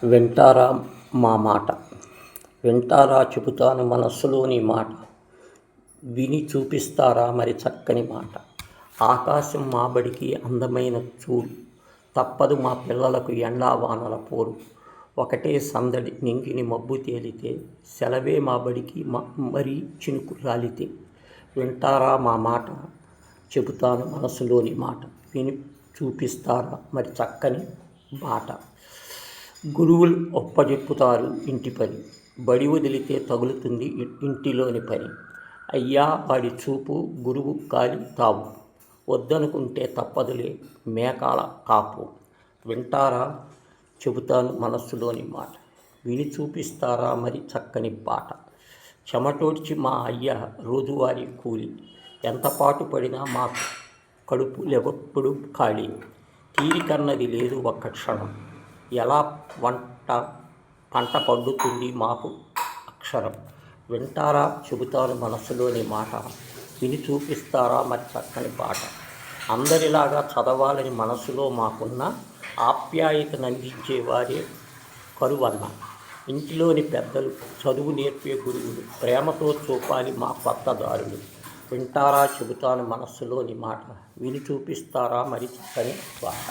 వింటారా మా మాట, వింటారా చెబుతాను మనస్సులోని మాట, విని చూపిస్తారా మరి చక్కని మాట. ఆకాశం మా బడికి అందమైన చూడు, తప్పదు మా పిల్లలకు ఎండా వానల పోరు. ఒకటే సందడి నింగిని మబ్బు తేలితే, సెలవే మా బడికి మరీ చినుకు రాలితే. వింటారా మా మాట, చెబుతాను మనసులోని మాట, విని చూపిస్తారా మరి చక్కని బాట. గురువులు ఒప్పజెప్పుతారు ఇంటి పని, బడి వదిలితే తగులుతుంది ఇంటిలోని పని. అయ్యా వాడి చూపు గురువు కాలి తావు, వద్దనుకుంటే తప్పదులే మేకాల కాపు. వింటారా చెబుతాను మనస్సులోని మాట, విని చూపిస్తారా మరి చక్కని బాట. చెమటోడ్చి మా అయ్య రోజువారీ కూలి, ఎంత పాటు పడినా మా కడుపు లెవప్పుడు ఖాళీ. తీరికన్నది లేదు ఒక్క క్షణం, ఎలా పంట పండుతుంది మాకు అక్షరం. వింటారా చెబుతాను మనసులోని మాట, విని చూపిస్తారా మరి చక్కని బాట. అందరిలాగా చదవాలని మనసులో మాకున్న, ఆప్యాయతను అందించేవారే కరువన్న. ఇంటిలోని పెద్దలు, చదువు నేర్పే గురువులు, ప్రేమతో చూపాలి మా కొత్త దారులు. వింటారా చెబుతాను మనస్సులోని మాట, విని చూపిస్తారా మరి చక్కని బాట.